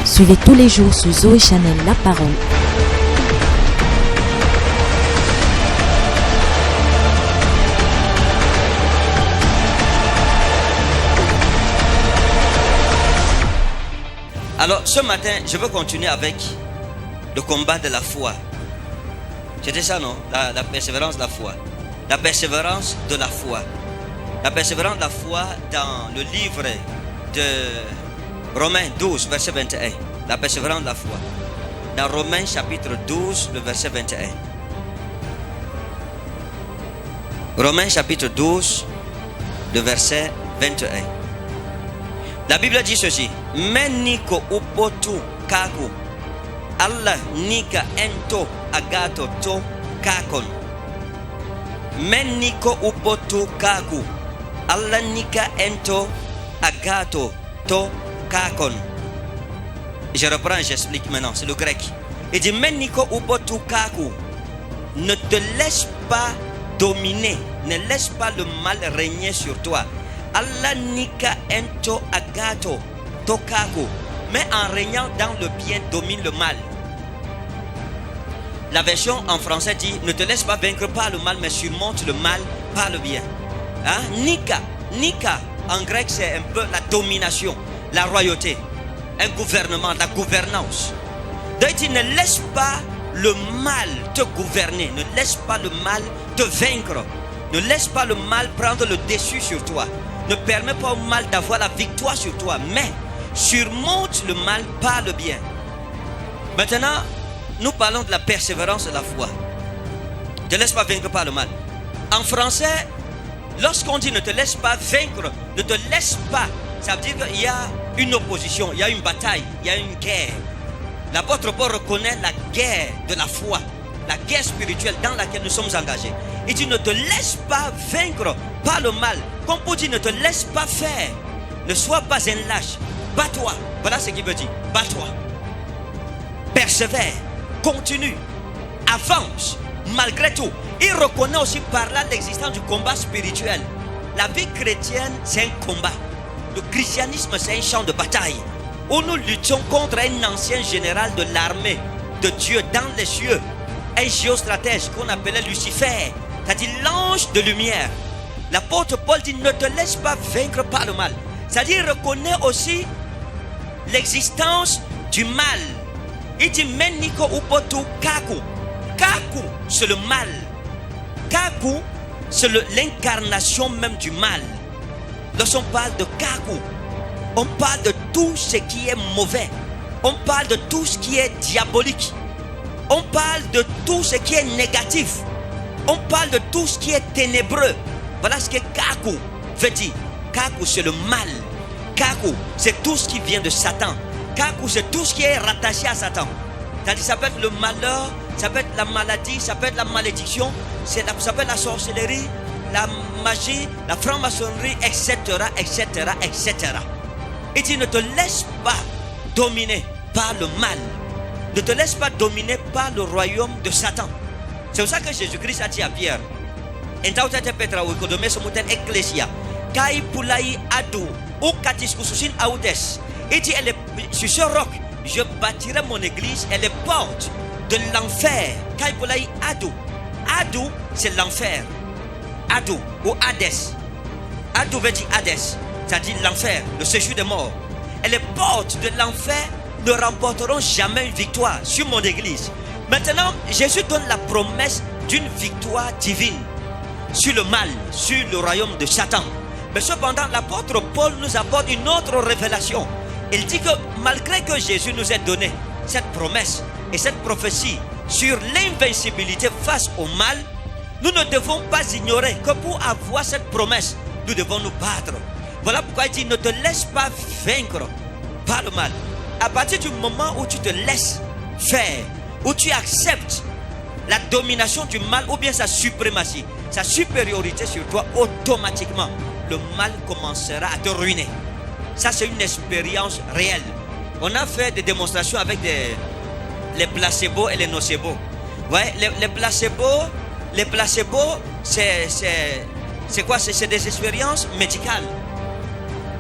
Suivez tous les jours sur Zoé Channel La Parole. Alors ce matin, je veux continuer avec le combat de la foi. C'était ça, non? La persévérance de la foi. La persévérance de la foi. La persévérance de la foi dans le livre de Romains 12, verset 21. La persévérance de la foi. Dans Romains chapitre 12, le verset 21. Romains chapitre 12, le verset 21. La Bible dit ceci. Men niko upotu kaku. Allah nika ento agato to kakon. Men niko upotu kaku. Allah nika ento agato to kakon. Je reprends, j'explique maintenant, c'est le grec. Il dit men niko upotu kaku. Ne te laisse pas dominer, ne laisse pas le mal régner sur toi. Allah nika ento agato tokago, mais en régnant dans le bien domine le mal. La version en français dit ne te laisse pas vaincre par le mal, mais surmonte le mal par le bien. Hein? Nika en grec c'est un peu la domination, la royauté, un gouvernement, la gouvernance. Donc il ne laisse pas le mal te gouverner, ne laisse pas le mal te vaincre, ne laisse pas le mal prendre le dessus sur toi. Ne permet pas au mal d'avoir la victoire sur toi, mais surmonte le mal par le bien. Maintenant, nous parlons de la persévérance de la foi. Ne te laisse pas vaincre par le mal. En français, lorsqu'on dit ne te laisse pas vaincre, ne te laisse pas, ça veut dire qu'il y a une opposition, il y a une bataille, il y a une guerre. L'apôtre Paul reconnaît la guerre de la foi, la guerre spirituelle dans laquelle nous sommes engagés. Il dit ne te laisse pas vaincre par le mal. Comme pour dire ne te laisse pas faire. Ne sois pas un lâche. Bats-toi. Voilà ce qu'il veut dire. Bats-toi. Persévère. Continue. Avance. Malgré tout. Il reconnaît aussi par là l'existence du combat spirituel. La vie chrétienne, c'est un combat. Le christianisme, c'est un champ de bataille. Où nous luttons contre un ancien général de l'armée de Dieu dans les cieux. Un géostratège qu'on appelait Lucifer. C'est-à-dire l'ange de lumière. L'apôtre Paul dit ne te laisse pas vaincre par le mal. C'est-à-dire reconnaît aussi l'existence du mal. Il dit meniko upotu kaku. Kaku, c'est le mal. Kaku, c'est l'incarnation même du mal. Lorsqu'on parle de kaku, on parle de tout ce qui est mauvais. On parle de tout ce qui est diabolique. On parle de tout ce qui est négatif. On parle de tout ce qui est ténébreux. Voilà ce que Kaku veut dire. Kaku, c'est le mal. Kaku, c'est tout ce qui vient de Satan. Kaku, c'est tout ce qui est rattaché à Satan. C'est-à-dire, ça peut être le malheur, ça peut être la maladie, ça peut être la malédiction, ça peut être la sorcellerie, la magie, la franc-maçonnerie, etc., etc., etc. Et tu ne te laisse pas dominer par le mal. Ne te laisse pas dominer par le royaume de Satan. C'est pour ça que Jésus-Christ a dit à Pierre, Entautete Petra ou Ecodomé Somoten Ecclesia, Kai Pulai Adu, ou Katiskususin Aoudes. Et dit, sur ce roc, je bâtirai mon église et les portes de l'enfer. Kai Pulai Adu. Adu, c'est l'enfer. Adu ou Hades. Adu veut dire Hades, c'est-à-dire l'enfer, le séjour des morts. Et les portes de l'enfer ne remporteront jamais une victoire sur mon église. Maintenant, Jésus donne la promesse d'une victoire divine sur le mal, sur le royaume de Satan. Mais cependant, l'apôtre Paul nous apporte une autre révélation. Il dit que malgré que Jésus nous ait donné cette promesse et cette prophétie sur l'invincibilité face au mal, nous ne devons pas ignorer que pour avoir cette promesse, nous devons nous battre. Voilà pourquoi il dit ne te laisse pas vaincre par le mal. À partir du moment où tu te laisses faire, où tu acceptes la domination du mal ou bien sa suprématie, sa supériorité sur toi, automatiquement, le mal commencera à te ruiner. Ça, c'est une expérience réelle. On a fait des démonstrations avec les placebos et les nocebos. Ouais, les placebos, c'est quoi? C'est des expériences médicales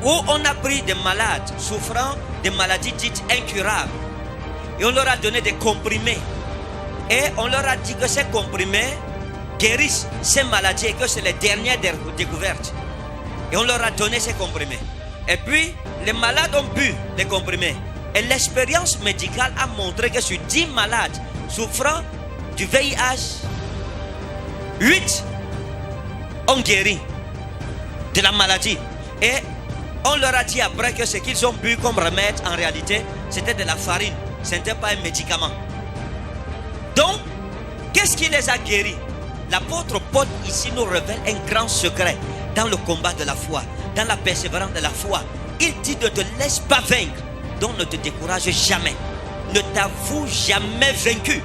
où on a pris des malades souffrant des maladies dites incurables. Et on leur a donné des comprimés. Et on leur a dit que ces comprimés guérissent ces maladies et que c'est les dernières découvertes. Et on leur a donné ces comprimés. Et puis, les malades ont bu les comprimés. Et l'expérience médicale a montré que sur 10 malades souffrant du VIH, 8 ont guéri de la maladie. Et on leur a dit après que ce qu'ils ont bu comme remède, en réalité, c'était de la farine. Ce n'était pas un médicament. Donc, qu'est-ce qui les a guéris? L'apôtre Paul ici nous révèle un grand secret dans le combat de la foi, dans la persévérance de la foi. Il dit: ne te laisse pas vaincre, donc ne te décourage jamais. Ne t'avoue jamais vaincu.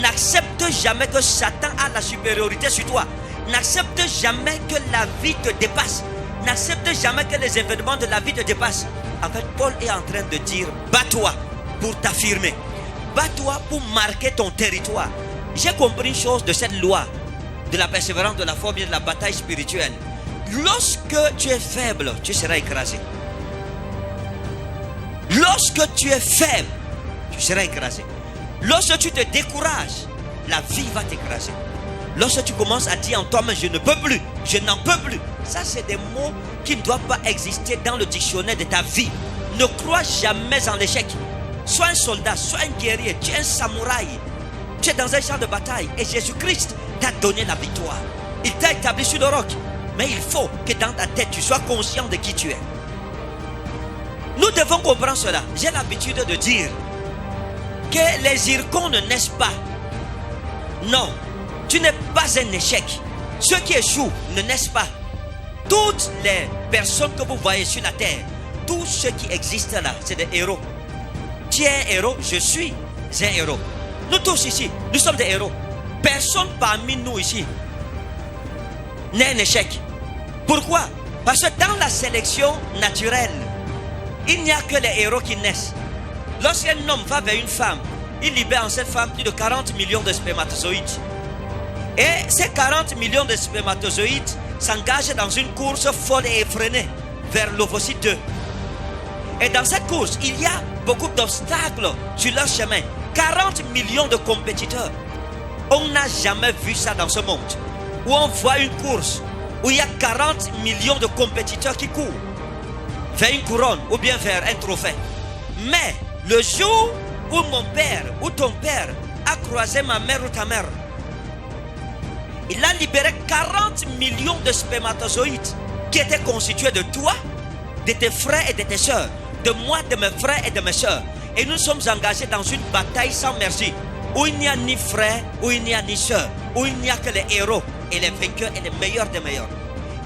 N'accepte jamais que Satan a la supériorité sur toi. N'accepte jamais que la vie te dépasse. N'accepte jamais que les événements de la vie te dépassent. En fait, Paul est en train de dire: bats-toi pour t'affirmer. Bats-toi pour marquer ton territoire. J'ai compris une chose de cette loi de la persévérance, de la foi, bien de la bataille spirituelle. Lorsque tu es faible, tu seras écrasé. Lorsque tu es faible, tu seras écrasé. Lorsque tu te décourages, la vie va t'écraser. Lorsque tu commences à dire en toi-même: je ne peux plus, je n'en peux plus, ça c'est des mots qui ne doivent pas exister dans le dictionnaire de ta vie. Ne crois jamais en l'échec. Sois un soldat, sois un guerrier, tu es un samouraï. Tu es dans un champ de bataille et Jésus-Christ t'a donné la victoire. Il t'a établi sur le roc. Mais il faut que dans ta tête, tu sois conscient de qui tu es. Nous devons comprendre cela. J'ai l'habitude de dire que les zircons ne naissent pas. Non, tu n'es pas un échec. Ceux qui échouent ne naissent pas. Toutes les personnes que vous voyez sur la terre, tous ceux qui existent là, c'est des héros. Tu es un héros, je suis un héros. Nous tous ici, nous sommes des héros. Personne parmi nous ici n'est un échec. Pourquoi? Parce que dans la sélection naturelle, il n'y a que les héros qui naissent. Lorsqu'un homme va vers une femme, il libère en cette femme plus de 40 millions de spermatozoïdes. Et ces 40 millions de spermatozoïdes s'engagent dans une course folle et effrénée vers l'ovocyte 2. Et dans cette course, il y a beaucoup d'obstacles sur leur chemin. 40 millions de compétiteurs. On n'a jamais vu ça dans ce monde. Où on voit une course où il y a 40 millions de compétiteurs qui courent vers une couronne ou bien vers un trophée. Mais le jour où mon père ou ton père a croisé ma mère ou ta mère, il a libéré 40 millions de spermatozoïdes qui étaient constitués de toi, de tes frères et de tes soeurs, de moi, de mes frères et de mes soeurs. Et nous sommes engagés dans une bataille sans merci, où il n'y a ni frères, où il n'y a ni soeurs, où il n'y a que les héros et les vainqueurs et les meilleurs des meilleurs.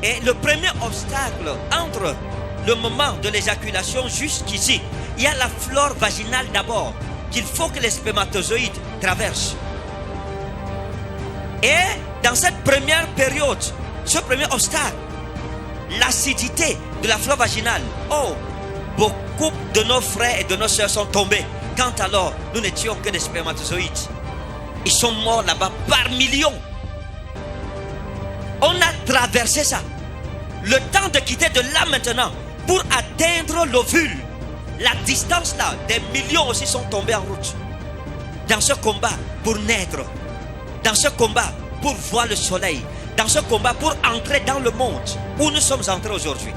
Et le premier obstacle entre le moment de l'éjaculation jusqu'ici, il y a la flore vaginale d'abord, qu'il faut que les spermatozoïdes traversent. Et dans cette première période, ce premier obstacle, l'acidité de la flore vaginale, beaucoup de nos frères et de nos soeurs sont tombés. Quand alors nous n'étions que des spermatozoïdes, ils sont morts là-bas par millions. On a traversé ça. Le temps de quitter de là maintenant pour atteindre l'ovule, la distance là, des millions aussi sont tombés en route. Dans ce combat pour naître, dans ce combat pour voir le soleil, dans ce combat pour entrer dans le monde où nous sommes entrés aujourd'hui.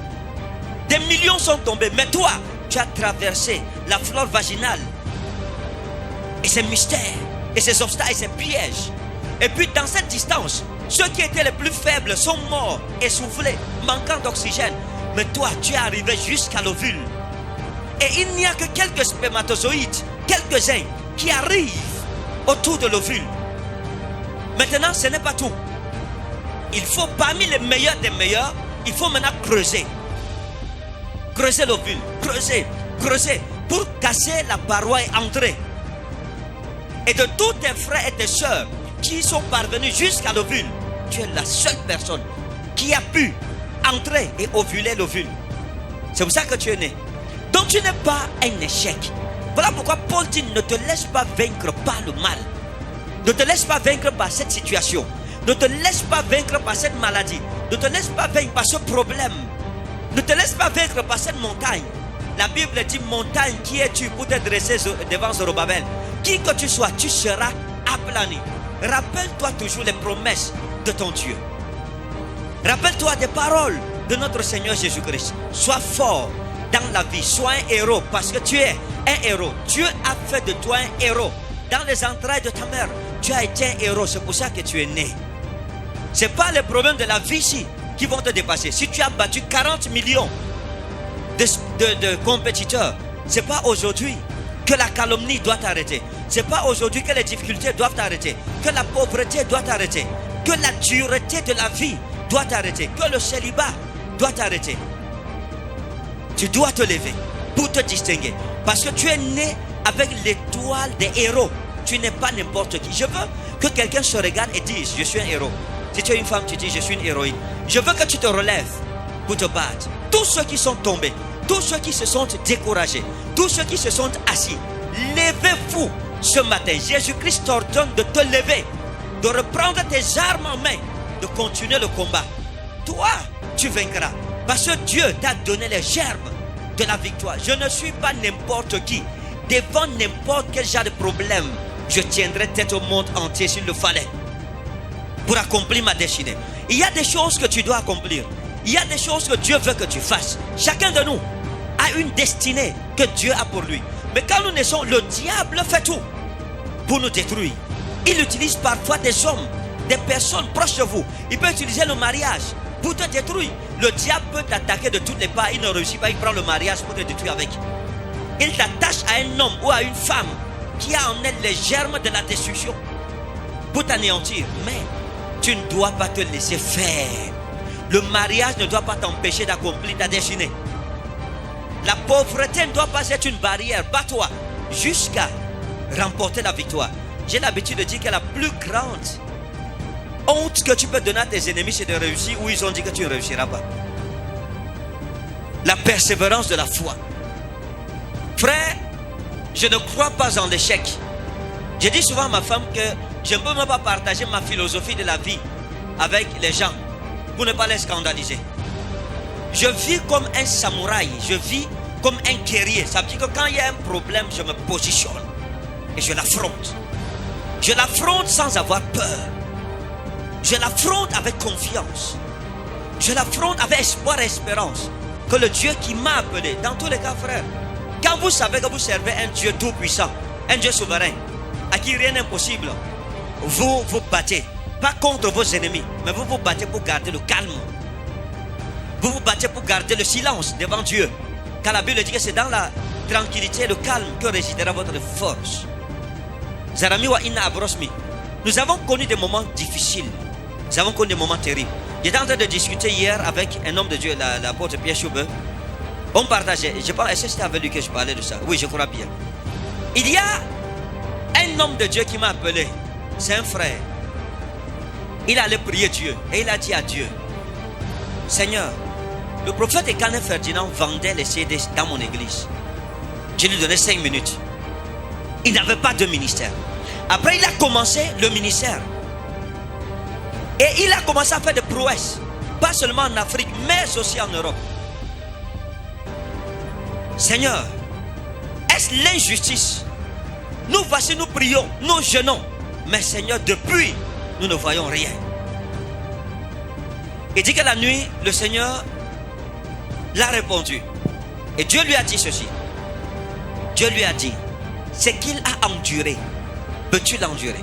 Des millions sont tombés, mais toi, tu as traversé la flore vaginale et ses mystères, et ses obstacles, et ses pièges. Et puis dans cette distance, ceux qui étaient les plus faibles sont morts, essoufflés, manquant d'oxygène. Mais toi, tu es arrivé jusqu'à l'ovule. Et il n'y a que quelques spermatozoïdes, quelques-uns, qui arrivent autour de l'ovule. Maintenant, ce n'est pas tout. Il faut, parmi les meilleurs des meilleurs, il faut maintenant creuser. Creuser l'ovule, creuser, pour casser la paroi et entrer. Et de tous tes frères et tes soeurs qui sont parvenus jusqu'à l'ovule, tu es la seule personne qui a pu entrer et ovuler l'ovule. C'est pour ça que tu es né. Donc tu n'es pas un échec. Voilà pourquoi Paul dit: ne te laisse pas vaincre par le mal. Ne te laisse pas vaincre par cette situation. Ne te laisse pas vaincre par cette maladie. Ne te laisse pas vaincre par ce problème. Ne te laisse pas vaincre par cette montagne. La Bible dit montagne, qui es-tu pour te dresser devant Zorobabel? Qui que tu sois, tu seras aplani. Rappelle-toi toujours les promesses de ton Dieu. Rappelle-toi des paroles de notre Seigneur Jésus-Christ. Sois fort dans la vie, sois un héros parce que tu es un héros. Dieu a fait de toi un héros. Dans les entrailles de ta mère, tu as été un héros, c'est pour ça que tu es né. Ce n'est pas les problèmes de la vie ici qui vont te dépasser. Si tu as battu 40 millions de compétiteurs, ce n'est pas aujourd'hui que la calomnie doit t'arrêter. Ce n'est pas aujourd'hui que les difficultés doivent t'arrêter, que la pauvreté doit t'arrêter, que la dureté de la vie doit t'arrêter, que le célibat doit t'arrêter. Tu dois te lever pour te distinguer parce que tu es né avec l'étoile des héros. Tu n'es pas n'importe qui. Je veux que quelqu'un se regarde et dise je suis un héros. Si tu es une femme, tu dis je suis une héroïne. Je veux que tu te relèves pour te battre. Tous ceux qui sont tombés, tous ceux qui se sont découragés, tous ceux qui se sont assis, levez-vous ce matin. Jésus-Christ t'ordonne de te lever, de reprendre tes armes en main, de continuer le combat. Toi, tu vaincras parce que Dieu t'a donné les gerbes de la victoire. Je ne suis pas n'importe qui. Devant n'importe quel genre de problème, je tiendrai tête au monde entier s'il le fallait pour accomplir ma destinée. Il y a des choses que tu dois accomplir. Il y a des choses que Dieu veut que tu fasses. Chacun de nous a une destinée que Dieu a pour lui. Mais quand nous naissons, le diable fait tout pour nous détruire. Il utilise parfois des hommes, des personnes proches de vous. Il peut utiliser le mariage pour te détruire. Le diable peut t'attaquer de toutes les parts. Il ne réussit pas, il prend le mariage pour te détruire avec. Il t'attache à un homme ou à une femme qui a en elle les germes de la destruction pour t'anéantir. Mais tu ne dois pas te laisser faire. Le mariage ne doit pas t'empêcher d'accomplir ta destinée. La pauvreté ne doit pas être une barrière. Bats-toi jusqu'à remporter la victoire. J'ai l'habitude de dire que la plus grande honte que tu peux donner à tes ennemis, c'est de réussir où ils ont dit que tu ne réussiras pas. La persévérance de la foi. Frère, je ne crois pas en l'échec. Je dis souvent à ma femme que je ne peux même pas partager ma philosophie de la vie avec les gens pour ne pas les scandaliser. Je vis comme un samouraï, je vis comme un guerrier. Ça veut dire que quand il y a un problème, je me positionne et je l'affronte. Je l'affronte sans avoir peur. Je l'affronte avec confiance. Je l'affronte avec espoir et espérance que le Dieu qui m'a appelé, dans tous les cas, frère, quand vous savez que vous servez un Dieu tout-puissant, un Dieu souverain, à qui rien n'est impossible, vous vous battez, pas contre vos ennemis, mais vous vous battez pour garder le calme. Vous vous battez pour garder le silence devant Dieu. Car la Bible dit que c'est dans la tranquillité et le calme que résidera votre force. Zaramiwa Inna Abrosmi. Nous avons connu des moments difficiles. Nous avons connu des moments terribles. J'étais en train de discuter hier avec un homme de Dieu, l'apôtre Pierre Choube. On partageait. Je pense, est-ce que c'était avec lui que je parlais de ça? Oui, je crois bien. Il y a un homme de Dieu qui m'a appelé. C'est un frère. Il allait prier Dieu. Et il a dit à Dieu, Seigneur, le prophète Ekane Ferdinand vendait les CD dans mon église. Je lui donnais 5 minutes. Il n'avait pas de ministère. Après, il a commencé le ministère. Et il a commencé à faire des prouesses. Pas seulement en Afrique, mais aussi en Europe. Seigneur, est-ce l'injustice? Nous voici, nous prions, nous jeûnons. Mais Seigneur, depuis, nous ne voyons rien. Il dit que la nuit, le Seigneur l'a répondu. Et Dieu lui a dit ceci. Dieu lui a dit, ce qu'il a enduré, peux-tu l'endurer?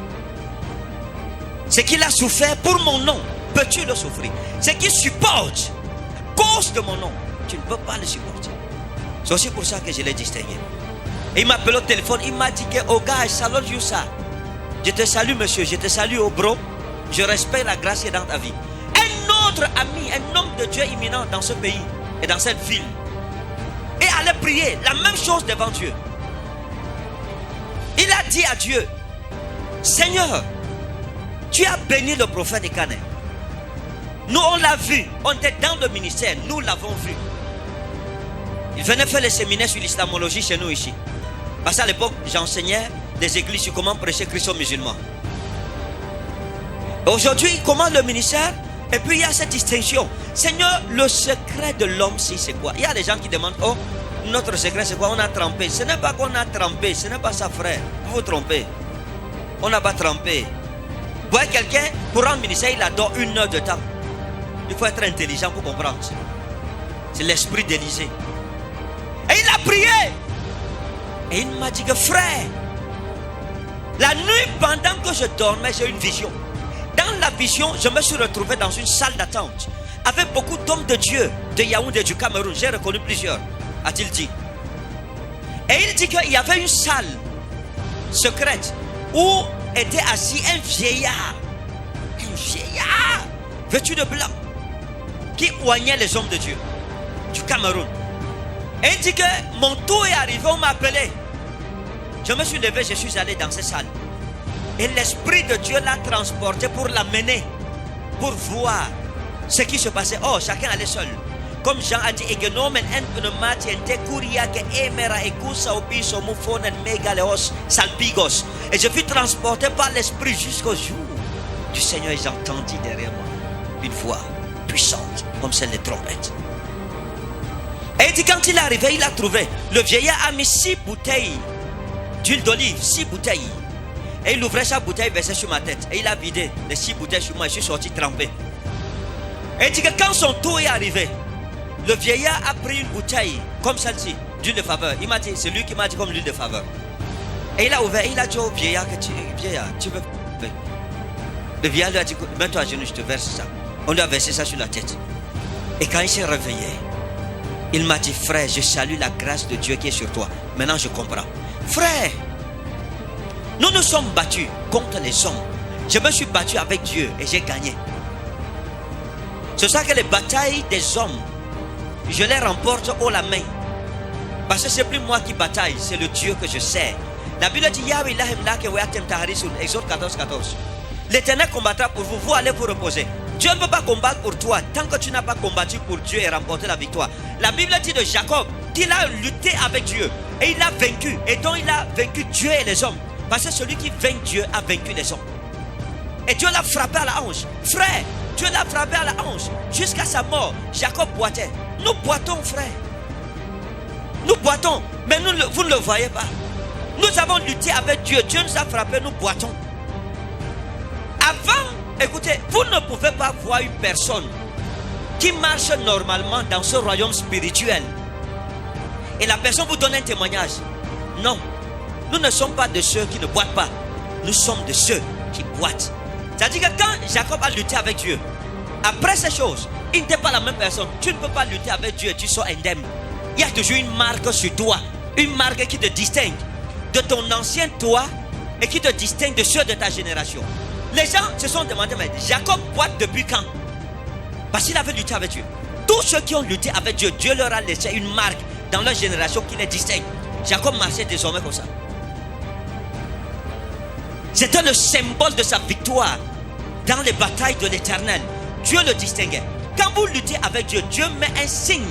Ce qu'il a souffert pour mon nom, peux-tu le souffrir? Ce qu'il supporte à cause de mon nom, tu ne peux pas le supporter. C'est aussi pour ça que je l'ai distingué. Et il m'a appelé au téléphone, il m'a dit que, oh gars, salute you ça. Je te salue monsieur, je te salue oh bro. Je respecte la grâce qui est dans ta vie. Un autre ami, un homme de Dieu imminent dans ce pays et dans cette ville. Et allait prier la même chose devant Dieu. Il a dit à Dieu, Seigneur, tu as béni le prophète Ekane. Nous on l'a vu, on était dans le ministère, nous l'avons vu. Il venait faire les séminaires sur l'islamologie chez nous ici. Parce qu'à l'époque, j'enseignais des églises sur comment prêcher Christ aux musulmans. Aujourd'hui, il commence le ministère et puis il y a cette distinction. Seigneur, le secret de l'homme, c'est quoi? Il y a des gens qui demandent, oh, Notre secret, c'est quoi? On a trempé. Ce n'est pas qu'on a trempé. Ce n'est pas ça, frère. Vous vous trompez. On n'a pas trempé. Vous voyez quelqu'un, pour rendre ministère, il adore 1 heure de temps. Il faut être intelligent pour comprendre. C'est l'esprit d'Élysée. Et il a prié. Et il m'a dit que frère, la nuit pendant que je dormais, j'ai eu une vision. Dans la vision, je me suis retrouvé dans une salle d'attente avec beaucoup d'hommes de Dieu de Yaoundé, du Cameroun. J'ai reconnu plusieurs, a-t-il dit. Et il dit qu'il y avait une salle secrète où était assis un vieillard. Un vieillard vêtu de blanc qui oignait les hommes de Dieu du Cameroun. Et il dit que mon tour est arrivé, on m'a appelé. Je me suis levé, je suis allé dans cette salle. Et l'Esprit de Dieu l'a transporté pour l'amener, pour voir ce qui se passait. Oh, chacun allait seul. Comme Jean a dit, et je fus transporté par l'Esprit jusqu'au jour du Seigneur. Et j'entendis derrière moi une voix puissante, comme celle des trompettes. Et il dit, quand il est arrivé, il a trouvé. Le vieillard a mis 6 bouteilles d'huile d'olive, 6 bouteilles. Et il ouvrait sa bouteille, versait sur ma tête. Et il a vidé les 6 bouteilles sur moi. Je suis sorti trempé. Et il dit que quand son tour est arrivé, le vieillard a pris une bouteille comme celle-ci, d'huile de faveur. Il m'a dit, c'est lui qui m'a dit comme l'huile de faveur. Et il a ouvert, il a dit au vieillard que tu veux. Le vieillard lui a dit, mets-toi à genoux, je te verse ça. On lui a versé ça sur la tête. Et quand il s'est réveillé, il m'a dit, frère, je salue la grâce de Dieu qui est sur toi. Maintenant je comprends. Frère, nous nous sommes battus contre les hommes. Je me suis battu avec Dieu et j'ai gagné. C'est ça que les batailles des hommes, je les remporte haut la main. Parce que ce n'est plus moi qui bataille, c'est le Dieu que je sers. La Bible dit, Exode 14, 14. L'Éternel combattra pour vous, vous allez vous reposer. Dieu ne peut pas combattre pour toi tant que tu n'as pas combattu pour Dieu et remporté la victoire. La Bible dit de Jacob qu'il a lutté avec Dieu et il a vaincu. Et donc il a vaincu Dieu et les hommes. Parce que celui qui vainc Dieu a vaincu les hommes. Et Dieu l'a frappé à la hanche. Frère, Dieu l'a frappé à la hanche. Jusqu'à sa mort, Jacob boitait. Nous boitons, frère. Nous boitons. Mais vous ne le voyez pas. Nous avons lutté avec Dieu. Dieu nous a frappé, nous boitons. Avant, écoutez, vous ne pouvez pas voir une personne qui marche normalement dans ce royaume spirituel et la personne vous donne un témoignage. Non, nous ne sommes pas de ceux qui ne boitent pas. Nous sommes de ceux qui boitent. C'est-à-dire que quand Jacob a lutté avec Dieu, après ces choses, il n'était pas la même personne. Tu ne peux pas lutter avec Dieu et tu sors indemne. Il y a toujours une marque sur toi, une marque qui te distingue de ton ancien toi et qui te distingue de ceux de ta génération. Les gens se sont demandé, mais Jacob boite depuis quand? Parce qu'il avait lutté avec Dieu. Tous ceux qui ont lutté avec Dieu, Dieu leur a laissé une marque dans leur génération qui les distingue. Jacob marchait désormais comme ça. C'était le symbole de sa victoire dans les batailles de l'Éternel. Dieu le distinguait. Quand vous luttez avec Dieu, Dieu met un signe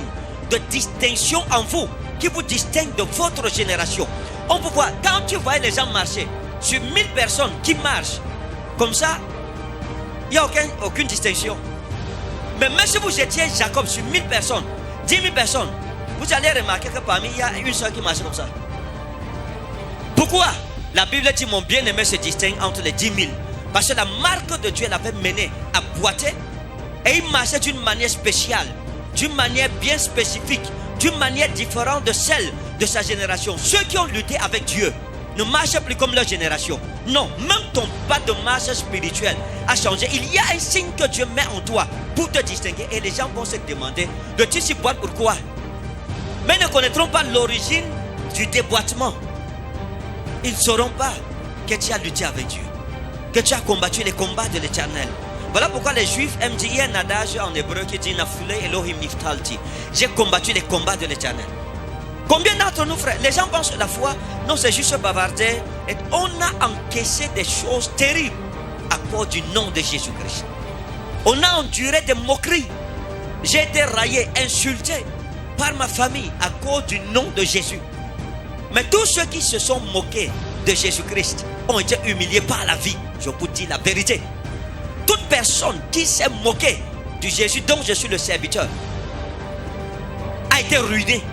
de distinction en vous qui vous distingue de votre génération. On peut voir, quand tu vois les gens marcher, sur 1000 personnes qui marchent, comme ça, il n'y a aucune distinction. Mais même si vous étiez Jacob sur 1000 personnes, 10 000 personnes, vous allez remarquer que parmi il y a une seule qui marche comme ça. Pourquoi? La Bible dit mon bien-aimé se distingue entre les 10 000. Parce que la marque de Dieu l'avait mené à boiter et il marchait d'une manière spéciale, d'une manière bien spécifique, d'une manière différente de celle de sa génération. Ceux qui ont lutté avec Dieu ne marchent plus comme leur génération. Non, même ton pas de marche spirituelle a changé. Il y a un signe que Dieu met en toi pour te distinguer. Et les gens vont se demander, le tu boite pourquoi? Mais ils ne connaîtront pas l'origine du déboîtement. Ils ne sauront pas que tu as lutté avec Dieu, que tu as combattu les combats de l'Éternel. Voilà pourquoi les Juifs aiment dire, il y a un adage en hébreu qui dit Nafule Elohim Niftalti. J'ai combattu les combats de l'Éternel. Combien d'entre nous, frères, les gens pensent que la foi, non, c'est juste bavarder. Et on a encaissé des choses terribles à cause du nom de Jésus-Christ. On a enduré des moqueries. J'ai été raillé, insulté par ma famille à cause du nom de Jésus. Mais tous ceux qui se sont moqués de Jésus-Christ ont été humiliés par la vie. Je vous dis la vérité. Toute personne qui s'est moquée du Jésus dont je suis le serviteur a été ruinée,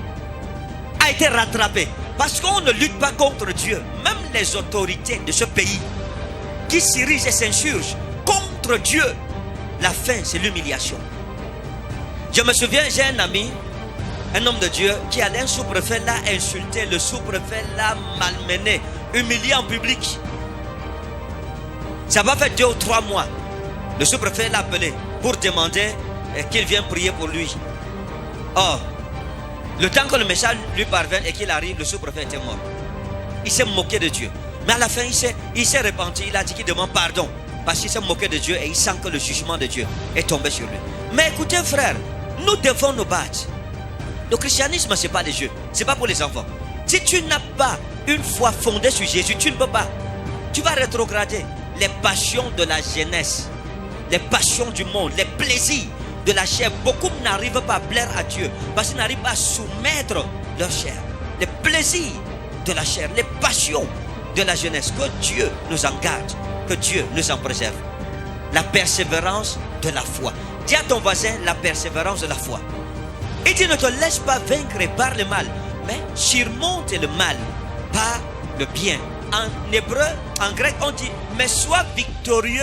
a été rattrapé. Parce qu'on ne lutte pas contre Dieu. Même les autorités de ce pays qui s'irigent et s'insurgent contre Dieu, la fin, c'est l'humiliation. Je me souviens, j'ai un ami, un homme de Dieu, qui allait un sous-préfet l'a insulté, le sous-préfet l'a malmené, humilié en public. Ça va faire 2 ou 3 mois. Le sous-préfet l'a appelé pour demander qu'il vienne prier pour lui. Or, le temps que le message lui parvienne et qu'il arrive, le sous-préfet était mort. Il s'est moqué de Dieu. Mais à la fin, il s'est repenti, il a dit qu'il demande pardon. Parce qu'il s'est moqué de Dieu et il sent que le jugement de Dieu est tombé sur lui. Mais écoutez frère, nous devons nous battre. Le christianisme, ce n'est pas des jeux, ce n'est pas pour les enfants. Si tu n'as pas une foi fondée sur Jésus, tu ne peux pas. Tu vas rétrograder les passions de la jeunesse, les passions du monde, les plaisirs de la chair. Beaucoup n'arrivent pas à plaire à Dieu parce qu'ils n'arrivent pas à soumettre leur chair. Les plaisirs de la chair, les passions de la jeunesse. Que Dieu nous en garde, que Dieu nous en préserve. La persévérance de la foi. Dis à ton voisin la persévérance de la foi. Il dit ne te laisse pas vaincre par le mal, mais surmonte le mal par le bien. En hébreu, en grec, on dit mais sois victorieux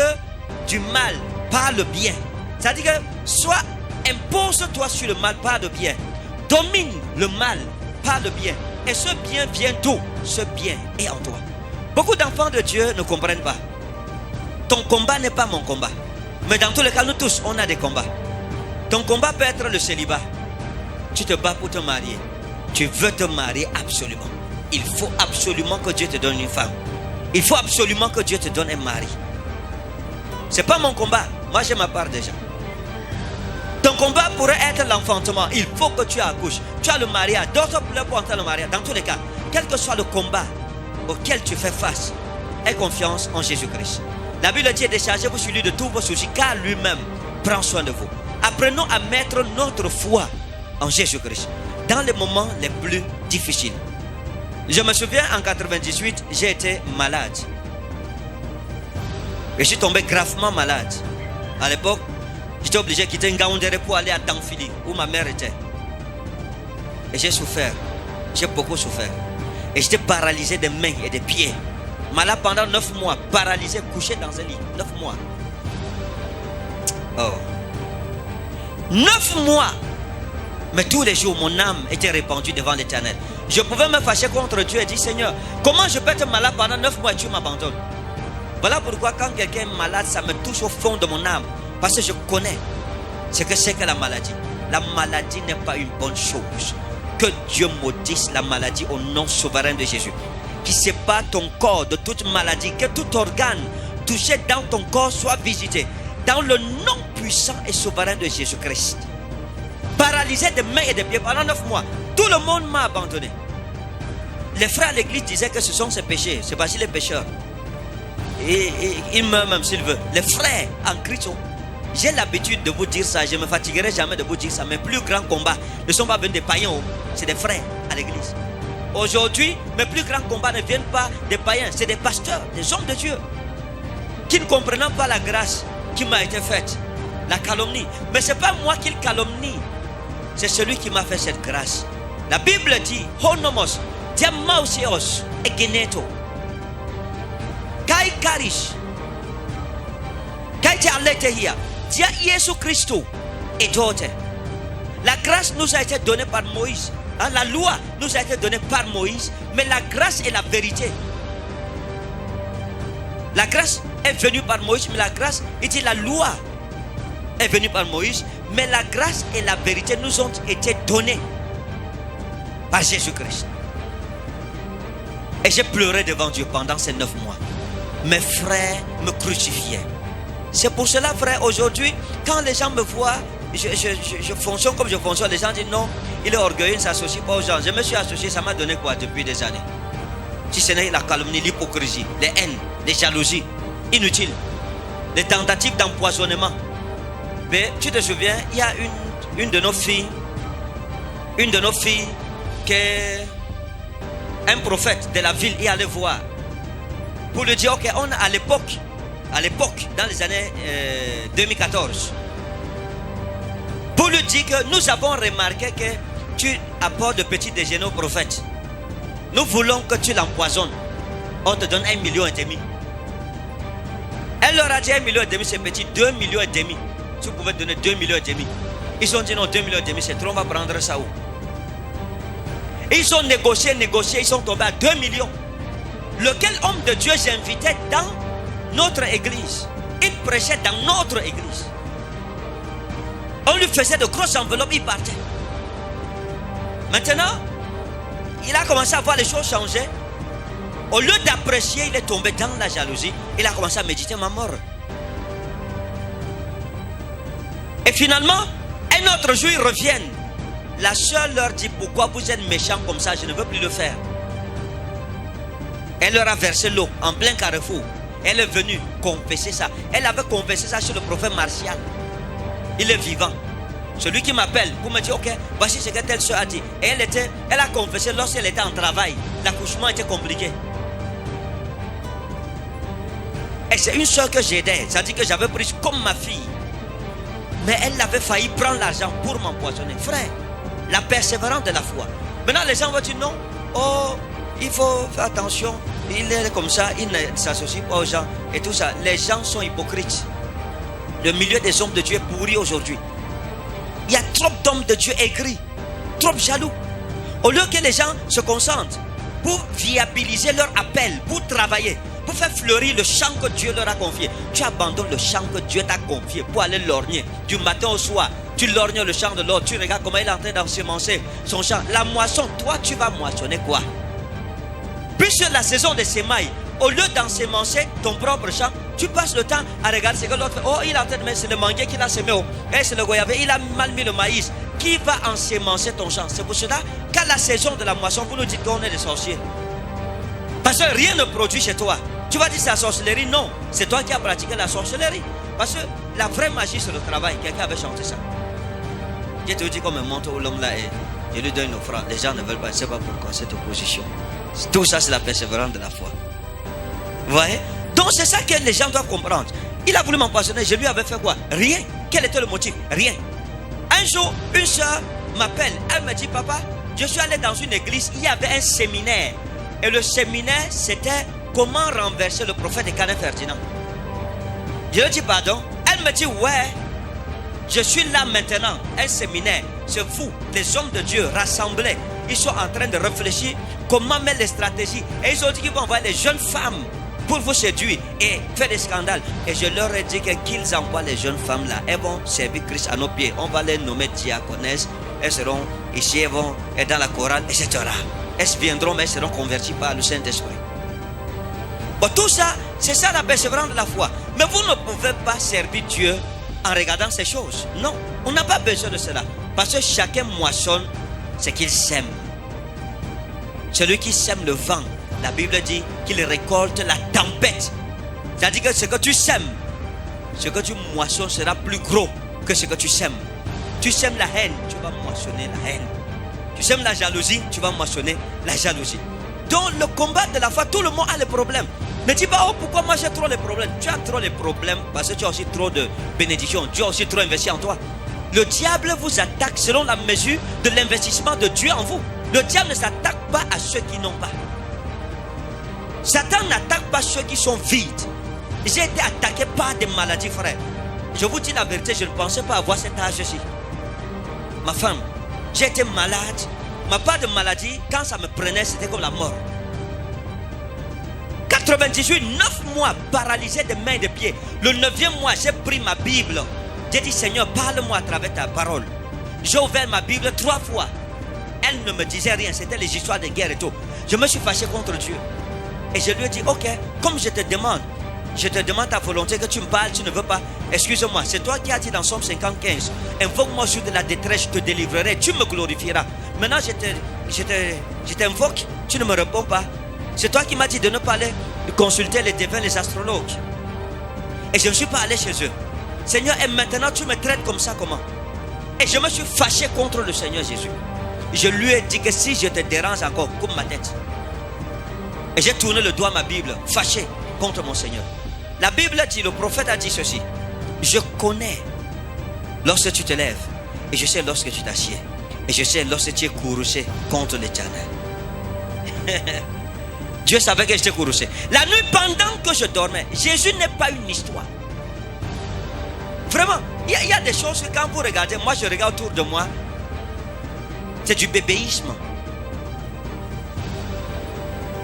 du mal par le bien. C'est-à-dire que soit impose-toi sur le mal par le bien. Domine le mal par le bien. Et ce bien vient d'où? Ce bien est en toi. Beaucoup d'enfants de Dieu ne comprennent pas. Ton combat n'est pas mon combat. Mais dans tous les cas, nous tous, on a des combats. Ton combat peut être le célibat. Tu te bats pour te marier. Tu veux te marier absolument. Il faut absolument que Dieu te donne une femme. Il faut absolument que Dieu te donne un mari. Ce n'est pas mon combat. Moi, j'ai ma part déjà. Ton combat pourrait être l'enfantement. Il faut que tu accouches. Tu as le mariage. D'autres pleurent pour entrer le mariage. Dans tous les cas, quel que soit le combat auquel tu fais face, aie confiance en Jésus-Christ. La Bible dit: déchargez-vous sur lui de tous vos soucis, car lui-même prend soin de vous. Apprenons à mettre notre foi en Jésus-Christ dans les moments les plus difficiles. Je me souviens en 98, j'ai été malade. Je suis tombé gravement malade. À l'époque, j'étais obligé de quitter Ngaoundéré pour aller à Tanfili, où ma mère était. Et j'ai souffert. J'ai beaucoup souffert. Et j'étais paralysé des mains et des pieds. Malade pendant 9 mois, paralysé, couché dans un lit. 9 mois. Oh. 9 mois. Mais tous les jours, mon âme était répandue devant l'Éternel. Je pouvais me fâcher contre Dieu et dire: Seigneur, comment je peux être malade pendant 9 mois et tu m'abandonnes? Voilà pourquoi quand quelqu'un est malade, ça me touche au fond de mon âme. Parce que je connais ce que c'est que la maladie. La maladie n'est pas une bonne chose. Que Dieu maudisse la maladie au nom souverain de Jésus. Qui sépare ton corps de toute maladie. Que tout organe touché dans ton corps soit visité. Dans le nom puissant et souverain de Jésus-Christ. Paralysé des mains et des pieds pendant 9 mois. Tout le monde m'a abandonné. Les frères à l'église disaient que ce sont ses péchés. C'est parce qu'il est pécheur. Et il meurt même s'il veut. Les frères en Christ, j'ai l'habitude de vous dire ça. Je ne me fatiguerai jamais de vous dire ça. Mes plus grands combats ne sont pas venus des païens. C'est des frères à l'église. Aujourd'hui, mes plus grands combats ne viennent pas des païens. C'est des pasteurs, des hommes de Dieu, qui ne comprennent pas la grâce qui m'a été faite. La calomnie. Mais ce n'est pas moi qui le calomnie. C'est celui qui m'a fait cette grâce. La Bible dit: Honomos, diamausios et geneto. Kai karish. Kai tialete Dia Jésus Christ et d'autres. La grâce nous a été donnée par Moïse. La loi nous a été donnée par Moïse. Mais la grâce et la vérité. La grâce est venue par Moïse. Mais la grâce, il dit la loi est venue par Moïse. Mais la grâce et la vérité nous ont été données par Jésus-Christ. Et j'ai pleuré devant Dieu pendant ces 9 mois. Mes frères me crucifiaient. C'est pour cela, frère, aujourd'hui, quand les gens me voient, je fonctionne comme je fonctionne. Les gens disent: non, il est orgueilleux, il ne s'associe pas aux gens. Je me suis associé, ça m'a donné quoi depuis des années? Si ce n'est la calomnie, l'hypocrisie, les haines, les jalousies inutiles, les tentatives d'empoisonnement. Mais tu te souviens, il y a une de nos filles que un prophète de la ville est allé voir pour lui dire: ok, on a à l'époque, dans les années 2014, pour lui dire que nous avons remarqué que tu apportes le petit déjeuner au prophète. Nous voulons que tu l'empoisonnes. On te donne 1,5 million. Elle leur a dit 1,5 million, c'est petit, 2,5 millions. Si vous pouvez donner 2,5 millions. Ils ont dit non, 2,5 millions, c'est trop, on va prendre ça où? Ils ont négocié, ils sont tombés à 2 millions. Lequel homme de Dieu j'invitais dans notre église? Il prêchait dans notre église. On lui faisait de grosses enveloppes, il partait. Maintenant, il a commencé à voir les choses changer. Au lieu d'apprécier, il est tombé dans la jalousie. Il a commencé à méditer ma mort. Et finalement, un autre jour, ils reviennent. La soeur leur dit, pourquoi vous êtes méchants comme ça? Je ne veux plus le faire. Elle leur a versé l'eau en plein carrefour. Elle est venue confesser ça. Elle avait confessé ça chez le prophète Martial. Il est vivant. Celui qui m'appelle pour me dire, ok, voici ce que telle soeur a dit. Et elle a confessé lorsqu'elle était en travail. L'accouchement était compliqué. Et c'est une soeur que j'aidais. C'est-à-dire que j'avais pris comme ma fille. Mais elle avait failli prendre l'argent pour m'empoisonner. Frère, la persévérance de la foi. Maintenant, les gens vont dire non. Oh, il faut faire attention. Il est comme ça, il ne s'associe pas aux gens. Et tout ça. Les gens sont hypocrites. Le milieu des hommes de Dieu est pourri aujourd'hui. Il y a trop d'hommes de Dieu aigris, trop jaloux. Au lieu que les gens se concentrent pour viabiliser leur appel, pour travailler, pour faire fleurir le champ que Dieu leur a confié. Tu abandonnes le champ que Dieu t'a confié pour aller lorgner. Du matin au soir, tu lorgnes le champ de l'autre. Tu regardes comment il est en train d'ensemencer son champ. La moisson, toi tu vas moissonner quoi? Puisque la saison des semailles, au lieu d'ensemencer ton propre champ, tu passes le temps à regarder ce que l'autre fait. Oh, il a en train de mettre, c'est le manguier qu'il a semé. Oh, c'est le goyavé, il a mal mis le maïs. Qui va ensemencer ton champ? C'est pour cela qu'à la saison de la moisson, vous nous dites qu'on est des sorciers. Parce que rien ne produit chez toi. Tu vas dire c'est la sorcellerie? Non, c'est toi qui as pratiqué la sorcellerie. Parce que la vraie magie, c'est le travail. Quelqu'un avait chanté ça. Je te dis qu'on me montre où l'homme là est. Je lui donne une offrande. Les gens ne veulent pas, je ne sais pas pourquoi cette opposition. Tout ça, c'est la persévérance de la foi. Vous voyez? Donc c'est ça que les gens doivent comprendre. Il a voulu m'empoisonner, je lui avais fait quoi? Rien. Quel était le motif? Rien. Un jour, une soeur m'appelle. Elle me dit, papa, je suis allé dans une église, il y avait un séminaire. Et le séminaire, c'était comment renverser le prophète de Canet Ferdinand. Je lui dis pardon. Elle me dit, ouais, je suis là maintenant. Un séminaire, c'est fou. Les hommes de Dieu rassemblés, ils sont en train de réfléchir comment mettre les stratégies. Et ils ont dit qu'ils vont envoyer les jeunes femmes pour vous séduire et faire des scandales. Et je leur ai dit qu'ils envoient les jeunes femmes là. Elles vont servir Christ à nos pieds. On va les nommer diaconesses. Elles seront ici, elles vont être dans la chorale, etc. Elles viendront, mais elles seront converties par le Saint-Esprit. Bon, tout ça, c'est ça la persévérance de la foi. Mais vous ne pouvez pas servir Dieu en regardant ces choses. Non, on n'a pas besoin de cela. Parce que chacun moissonne ce qu'il sème. Celui qui sème le vent, la Bible dit qu'il récolte la tempête. C'est-à-dire que ce que tu sèmes, ce que tu moissonnes sera plus gros que ce que tu sèmes. Tu sèmes la haine, tu vas moissonner la haine. Tu sèmes la jalousie, tu vas moissonner la jalousie. Donc le combat de la foi, tout le monde a les problèmes. Ne dis pas, oh pourquoi moi j'ai trop les problèmes. Tu as trop les problèmes parce que tu as aussi trop de bénédictions. Dieu a aussi trop investi en toi. Le diable vous attaque selon la mesure de l'investissement de Dieu en vous. Le diable ne s'attaque pas à ceux qui n'ont pas. Satan n'attaque pas ceux qui sont vides. J'ai été attaqué par des maladies, frère. Je vous dis la vérité, je ne pensais pas avoir cet âge-ci. Ma femme, j'ai été malade. Ma part de maladie, quand ça me prenait, c'était comme la mort. 98, 9 mois paralysé des mains et des pieds. Le 9e mois, j'ai pris ma Bible. J'ai dit, Seigneur, parle-moi à travers ta parole. J'ai ouvert ma Bible 3 fois. Elle ne me disait rien, c'était les histoires de guerre et tout. Je me suis fâché contre Dieu. Et je lui ai dit, ok, comme je te demande ta volonté que tu me parles, tu ne veux pas. Excuse-moi, c'est toi qui as dit dans Somme 55, invoque-moi sur de la détresse, je te délivrerai, tu me glorifieras. Maintenant, je t'invoque, tu ne me réponds pas. C'est toi qui m'as dit de ne pas aller consulter les devins, les astrologues. Et je ne suis pas allé chez eux. Seigneur, et maintenant tu me traites comme ça, comment? Et je me suis fâché contre le Seigneur Jésus. Je lui ai dit que si je te dérange encore, coupe ma tête. Et j'ai tourné le doigt à ma Bible, fâché contre mon Seigneur. La Bible dit, le prophète a dit ceci: je connais lorsque tu te lèves et je sais lorsque tu t'assieds. Et je sais, lorsque tu es courroucé contre l'Éternel, Dieu savait que j'étais courroucé. La nuit, pendant que je dormais, Jésus n'est pas une histoire. Vraiment, il y a des choses que quand vous regardez, moi je regarde autour de moi, c'est du bébéisme.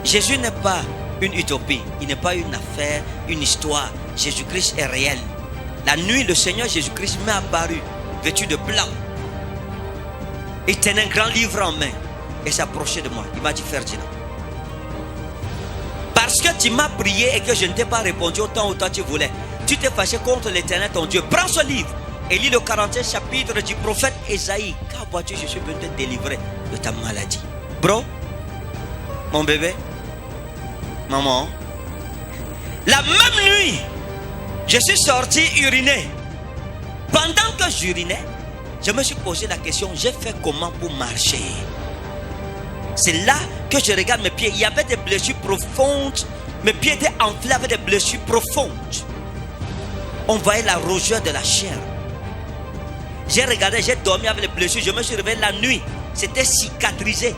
Jésus n'est pas une utopie, il n'est pas une affaire, une histoire. Jésus-Christ est réel. La nuit, le Seigneur Jésus-Christ m'est apparu, vêtu de blanc. Il tenait un grand livre en main et s'approchait de moi. Il m'a dit, Ferdinand, parce que tu m'as prié et que je ne t'ai pas répondu autant tu voulais, tu t'es fâché contre l'Éternel ton Dieu. Prends ce livre et lis le 40e chapitre du prophète Ésaïe. Car vois-tu, je suis venu te délivrer de ta maladie. Bro, mon bébé, maman, la même nuit, je suis sorti uriner. Pendant que j'urinais, je me suis posé la question, j'ai fait comment pour marcher? C'est là que je regarde mes pieds. Il y avait des blessures profondes. Mes pieds étaient enflés avec des blessures profondes. On voyait la rougeur de la chair. J'ai regardé, j'ai dormi avec les blessures. Je me suis réveillé la nuit. C'était cicatrisé.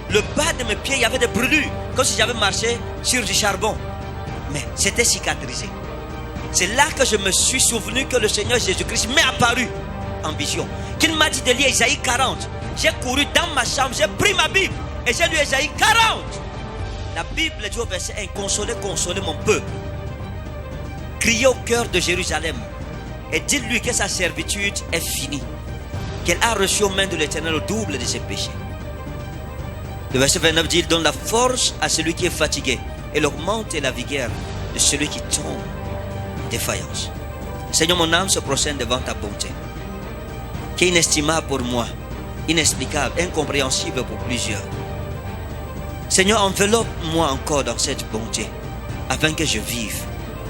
Le bas de mes pieds, il y avait des brûlures. Comme si j'avais marché sur du charbon. Mais c'était cicatrisé. C'est là que je me suis souvenu que le Seigneur Jésus-Christ m'est apparu en vision. Qu'il m'a dit de lire Ésaïe 40. J'ai couru dans ma chambre, j'ai pris ma Bible et j'ai lu Ésaïe 40. La Bible dit au verset 1, consolez, consolez mon peuple. Criez au cœur de Jérusalem et dites-lui que sa servitude est finie, qu'elle a reçu aux mains de l'Éternel le double de ses péchés. Le verset 29 dit, il donne la force à celui qui est fatigué et l'augmente la vigueur de celui qui tombe défaillance. Seigneur, mon âme se prosterne devant ta bonté, qui est inestimable pour moi, inexplicable, incompréhensible pour plusieurs. Seigneur, enveloppe-moi encore dans cette bonté, afin que je vive,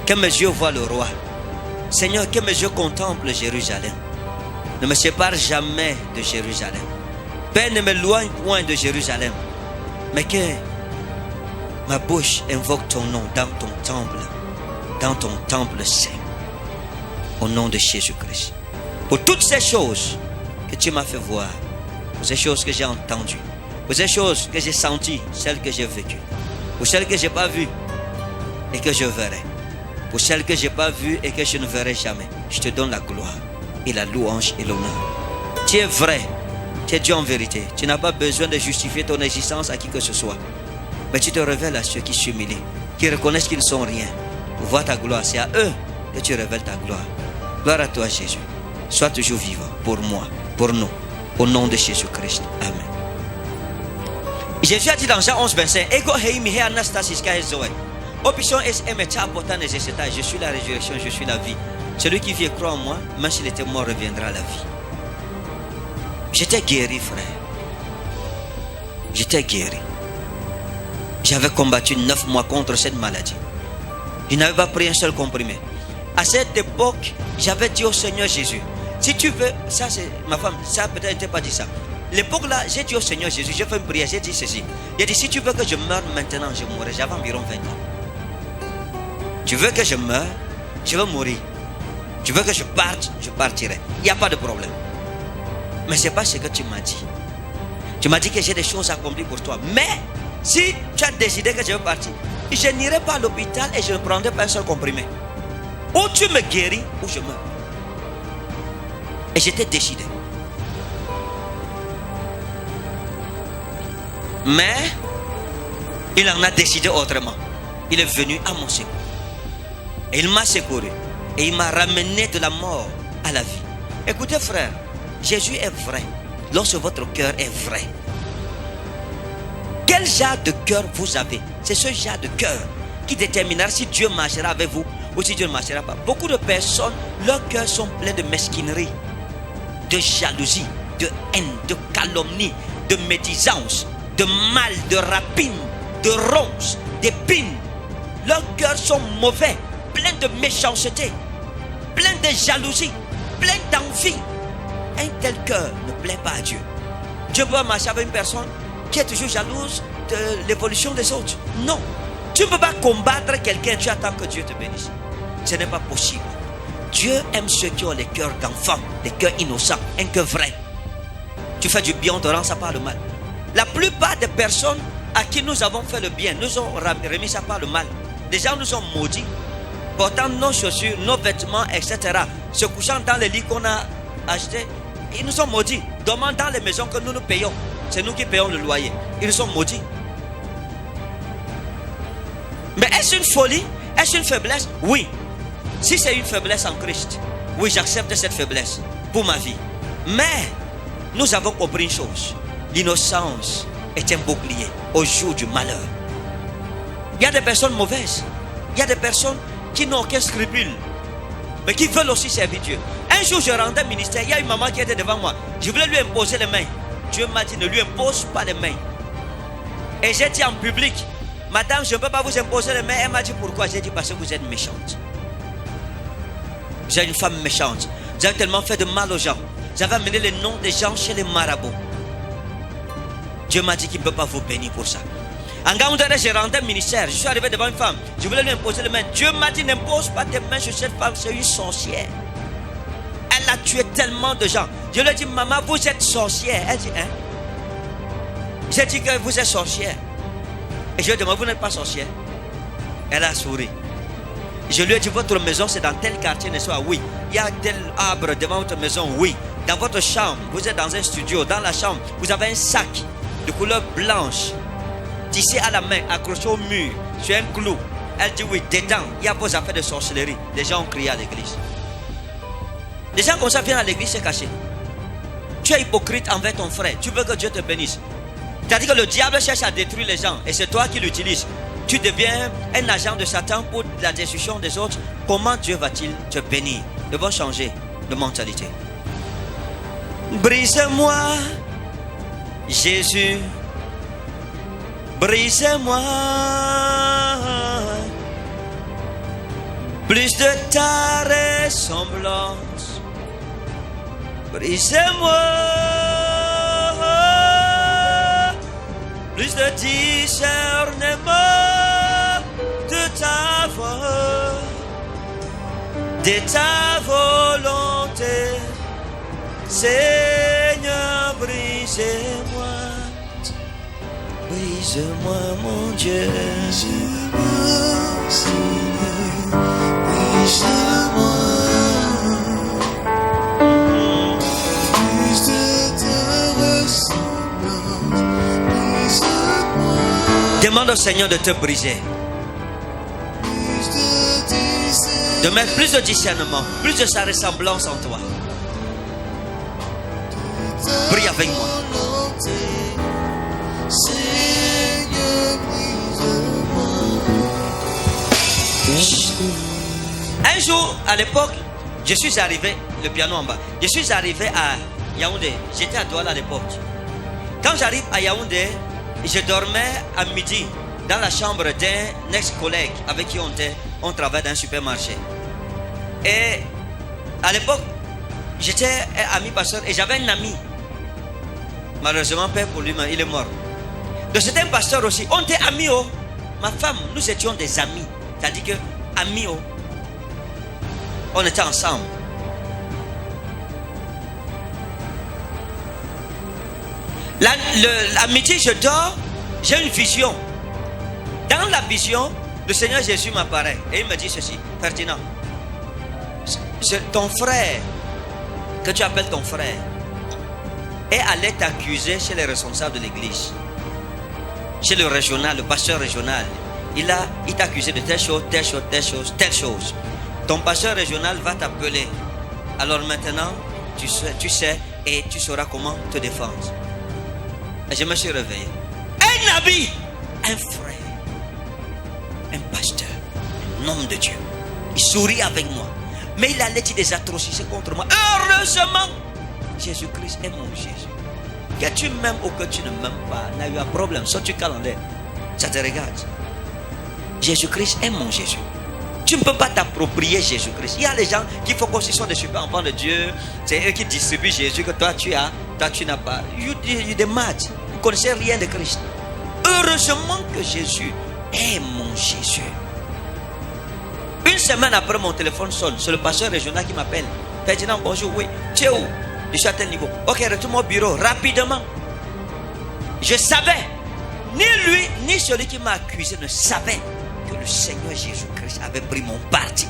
que mes yeux voient le roi. Seigneur, que mes yeux contemplent Jérusalem. Ne me sépare jamais de Jérusalem. Père, ne m'éloigne point de Jérusalem, mais que ma bouche invoque ton nom dans ton temple saint, au nom de Jésus-Christ. Pour toutes ces choses que tu m'as fait voir, pour ces choses que j'ai entendues, pour ces choses que j'ai senties, celles que j'ai vécues, pour celles que je n'ai pas vues et que je verrai, pour celles que je n'ai pas vues et que je ne verrai jamais, je te donne la gloire et la louange et l'honneur. Tu es vrai, tu es Dieu en vérité. Tu n'as pas besoin de justifier ton existence à qui que ce soit, mais tu te révèles à ceux qui s'humilient, qui reconnaissent qu'ils ne sont rien. Pour voir ta gloire, c'est à eux que tu révèles ta gloire. Gloire à toi, Jésus. Sois toujours vivant pour moi, pour nous, au nom de Jésus-Christ. Amen. Jésus a dit dans Jean 11, 25, Ego heimi he anastasis ka zoe. Option es emecha potan nezeseta. Je suis la résurrection, je suis la vie. Celui qui vit et croit en moi, même s'il était mort, reviendra à la vie. J'étais guéri, frère. J'étais guéri. J'avais combattu 9 mois contre cette maladie. Je n'avais pas pris un seul comprimé. À cette époque, j'avais dit au Seigneur Jésus, si tu veux, ça c'est ma femme, ça peut-être n'était pas dit ça. L'époque là, j'ai dit au Seigneur Jésus, j'ai fait une prière, j'ai dit ceci. Il a dit, si tu veux que je meure maintenant, je mourrai. J'avais environ 20 ans. Tu veux que je meure, je vais mourir. Tu veux que je parte, je partirai. Il n'y a pas de problème. Mais ce n'est pas ce que tu m'as dit. Tu m'as dit que j'ai des choses à accomplir pour toi. Mais si tu as décidé que je vais partir, je n'irai pas à l'hôpital et je ne prendrai pas un seul comprimé. Ou tu me guéris, ou je meurs. Et j'étais décidé. Mais il en a décidé autrement. Il est venu à mon secours. Et il m'a secouru. Et il m'a ramené de la mort à la vie. Écoutez, frère, Jésus est vrai lorsque votre cœur est vrai. Quel genre de cœur vous avez? C'est ce genre de cœur qui déterminera si Dieu marchera avec vous ou si Dieu ne marchera pas. Beaucoup de personnes, leurs cœurs sont pleins de mesquinerie, de jalousie, de haine, de calomnie, de médisance, de mal, de rapine, de ronces, d'épines. Leurs cœurs sont mauvais, pleins de méchanceté, pleins de jalousie, pleins d'envie. Un tel cœur ne plaît pas à Dieu. Dieu peut marcher avec une personne qui est toujours jalouse de l'évolution des autres. Non. Tu ne peux pas combattre quelqu'un, tu attends que Dieu te bénisse. Ce n'est pas possible. Dieu aime ceux qui ont les cœurs d'enfants, des cœurs innocents, un cœur vrai. Tu fais du bien, on te rend ça par le mal. La plupart des personnes à qui nous avons fait le bien nous ont remis ça par le mal. Des gens nous ont maudits, portant nos chaussures, nos vêtements, etc. Se couchant dans les lits qu'on a achetés, ils nous ont maudits. Dormant dans les maisons que nous payons, c'est nous qui payons le loyer. Ils nous ont maudits. Mais est-ce une folie? Est-ce une faiblesse? Oui. Si c'est une faiblesse en Christ, oui, j'accepte cette faiblesse pour ma vie. Mais nous avons compris une chose. L'innocence est un bouclier au jour du malheur. Il y a des personnes mauvaises. Il y a des personnes qui n'ont aucun scrupule, mais qui veulent aussi servir Dieu. Un jour, je rendais ministère. Il y a une maman qui était devant moi. Je voulais lui imposer les mains. Dieu m'a dit, ne lui impose pas les mains. Et j'ai dit en public, madame, je ne peux pas vous imposer les mains. Elle m'a dit, pourquoi? J'ai dit, parce que vous êtes méchante. Vous êtes une femme méchante. Vous avez tellement fait de mal aux gens. Vous avez amené les noms des gens chez les marabouts. Dieu m'a dit qu'il ne peut pas vous bénir pour ça. En Gaoundéré, j'ai rendu un ministère. Je suis arrivé devant une femme. Je voulais lui imposer les mains. Dieu m'a dit, n'impose pas tes mains sur cette femme. C'est une sorcière. Elle a tué tellement de gens. Je lui ai dit, maman, vous êtes sorcière. Elle dit, hein? J'ai dit que vous êtes sorcière. Et je lui ai demandé, vous n'êtes pas sorcière? Elle a souri. Je lui ai dit, votre maison c'est dans tel quartier, n'est-ce pas? Oui. Il y a tel arbre devant votre maison? Oui. Dans votre chambre, vous êtes dans un studio. Dans la chambre, vous avez un sac de couleur blanche, tissé à la main, accroché au mur, sur un clou. Elle dit oui, dedans, il y a vos affaires de sorcellerie. Les gens ont crié à l'église. Les gens comme ça viennent à l'église se cacher. Tu es hypocrite envers ton frère. Tu veux que Dieu te bénisse. C'est-à-dire que le diable cherche à détruire les gens et c'est toi qui l'utilises. Tu deviens un agent de Satan pour la destruction des autres. Comment Dieu va-t-il te bénir? Nous devons changer de mentalité. Brise-moi, Jésus. Brise-moi. Plus de ta ressemblance. Brise-moi. Plus de discernement de ta voix, de ta volonté. Seigneur, brise-moi. Brise-moi, mon Dieu. Brise-moi, Seigneur. Brise-moi. Plus de ta ressemblance. Brise-moi. Demande au Seigneur de te briser. De mettre plus de discernement, plus de sa ressemblance en toi. Prie avec moi. Un jour, à l'époque, je suis arrivé, le piano en bas, je suis arrivé à Yaoundé. J'étais à Douala à l'époque. Quand j'arrive à Yaoundé, je dormais à midi dans la chambre d'un ex-collègue avec qui on travaille dans un supermarché. Et à l'époque, j'étais ami pasteur et j'avais un ami. Malheureusement, père pour lui, il est mort. Donc c'était un pasteur aussi. On était amis. Oh. Ma femme, nous étions des amis. C'est-à-dire que amis. Oh. On était ensemble. L'amitié, je dors, j'ai une vision. Dans la vision, le Seigneur Jésus m'apparaît et il me dit ceci: Ferdinand, ton frère, que tu appelles ton frère, est allé t'accuser chez les responsables de l'église, chez le régional, le pasteur régional. Il t'a accusé de telle chose, telle chose, telle chose, telle chose. Ton pasteur régional va t'appeler. Alors maintenant, tu sais et tu sauras comment te défendre. Et je me suis réveillé. Un ami, un frère, un pasteur, un homme de Dieu. Il sourit avec moi. Mais il allait dire des atrocités contre moi. Heureusement, Jésus-Christ est mon Jésus. Que tu m'aimes ou que tu ne m'aimes pas, n'a eu un problème. Soit tu cales en l'air, ça te regarde. Jésus-Christ est mon Jésus. Tu ne peux pas t'approprier Jésus-Christ. Il y a les gens qui font comme s'ils sont des super enfants de Dieu. C'est eux qui distribuent Jésus que toi tu as, toi tu n'as pas. You des mad. Vous ne connaissez rien de Christ. Heureusement que Jésus est mon Jésus. Une semaine après, mon téléphone sonne. C'est le pasteur régional qui m'appelle. Ferdinand, bonjour, oui. Tu es où? Je suis à tel niveau. Ok, retourne-moi au bureau, rapidement. Je savais, ni lui, ni celui qui m'a accusé ne savait que le Seigneur Jésus-Christ avait pris mon parti.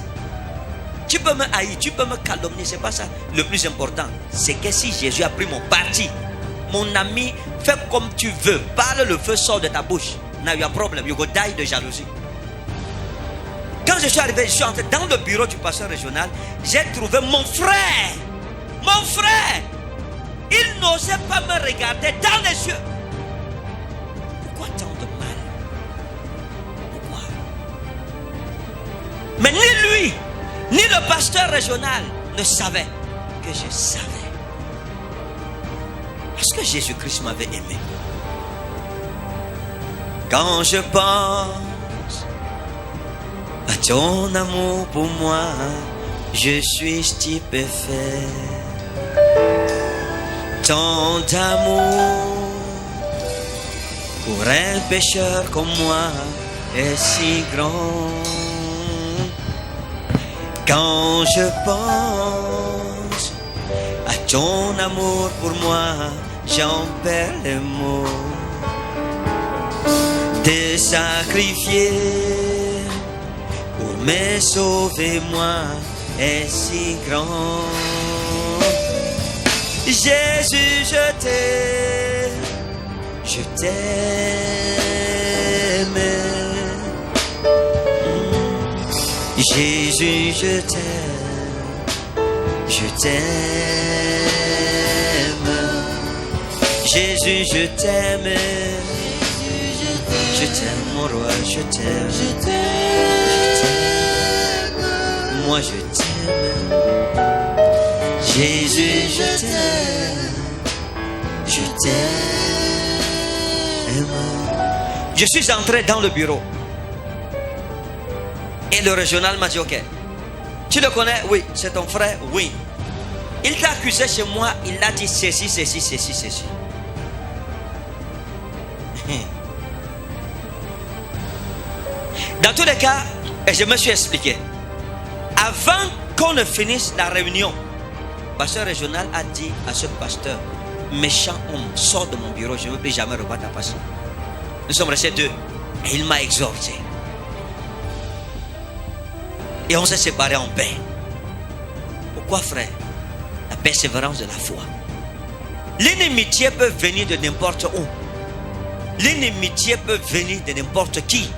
Tu peux me haïr, tu peux me calomnier, c'est pas ça le plus important. C'est que si Jésus a pris mon parti, mon ami, fais comme tu veux. Parle, le feu sort de ta bouche. Now you have problem, you go die de jalousie. Quand je suis arrivé, je suis entré dans le bureau du pasteur régional, j'ai trouvé mon frère. Mon frère. Il n'osait pas me regarder dans les yeux. Pourquoi tant de mal? Pourquoi? Mais ni lui, ni le pasteur régional ne savaient que je savais. Parce que Jésus-Christ m'avait aimé. Quand je pense à ton amour pour moi, je suis stupéfait. Tant d'amour pour un pécheur comme moi est si grand. Quand je pense à ton amour pour moi, j'en perds les mots. T'es sacrifié pour me sauver, moi, est si grand. Jésus, je t'aime, je t'aime. Jésus, je t'aime, je t'aime. Jésus, je t'aime. Je t'aime, mon roi, je t'aime. Je t'aime. Moi, je t'aime. Jésus, je t'aime. Je t'aime. Je suis entré dans le bureau. Et le régional m'a dit, ok. Tu le connais? Oui. C'est ton frère? Oui. Il t'a accusé chez moi. Il a dit ceci, ceci, ceci, ceci. Dans tous les cas, et je me suis expliqué. Avant qu'on ne finisse la réunion, le pasteur régional a dit à ce pasteur, méchant homme, sors de mon bureau, je ne veux plus jamais revoir ta passion. Nous sommes restés deux. Et il m'a exhorté. Et on s'est séparés en paix. Pourquoi, frère? La persévérance de la foi. L'inimitié peut venir de n'importe où. L'inimitié peut venir de n'importe qui.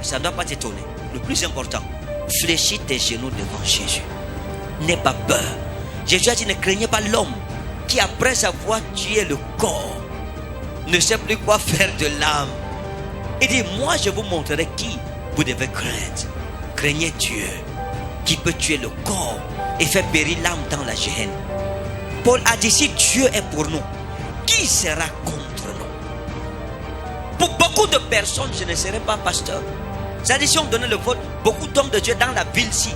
Ça ne doit pas t'étonner. Le plus important, fléchis tes genoux devant Jésus. N'aie pas peur. Jésus a dit, ne craignez pas l'homme qui, après avoir tué le corps, ne sait plus quoi faire de l'âme. Il dit, moi je vous montrerai qui vous devez craindre. Craignez Dieu qui peut tuer le corps et faire périr l'âme dans la géhenne. Paul a dit, si Dieu est pour nous, qui sera contre nous? Pour beaucoup de personnes, je ne serai pas pasteur. C'est-à-dire, si on me donnait le vote, beaucoup d'hommes de Dieu dans la ville-ci,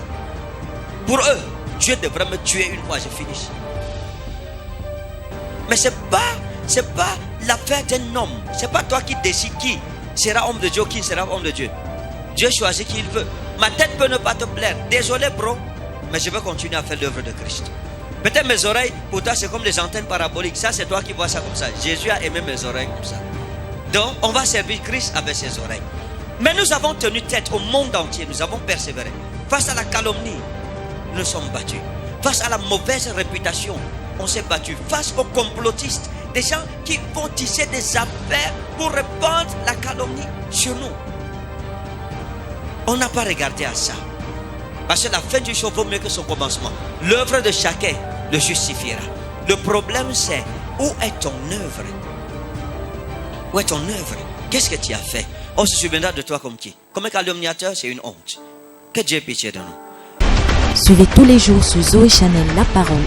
pour eux, Dieu devrait me tuer une fois, je finis. Mais ce n'est pas l'affaire d'un homme. Ce n'est pas toi qui décides qui sera homme de Dieu ou qui sera homme de Dieu. Dieu choisit qui il veut. Ma tête peut ne pas te plaire. Désolé, bro, mais je veux continuer à faire l'œuvre de Christ. Peut-être mes oreilles, pour toi, c'est comme des antennes paraboliques. Ça, c'est toi qui vois ça comme ça. Jésus a aimé mes oreilles comme ça. Donc, on va servir Christ avec ses oreilles. Mais nous avons tenu tête au monde entier. Nous avons persévéré. Face à la calomnie, nous sommes battus. Face à la mauvaise réputation, on s'est battu. Face aux complotistes, des gens qui vont tisser des affaires pour répandre la calomnie sur nous. On n'a pas regardé à ça. Parce que la fin du show vaut mieux que son commencement. L'œuvre de chacun le justifiera. Le problème, c'est où est ton œuvre? Où est ton œuvre? Qu'est-ce que tu as fait? On se souviendra de toi comme qui? Comme un calomniateur, c'est une honte. Que Dieu ait pitié de nous. Suivez tous les jours sur Zoé Channel La Parole.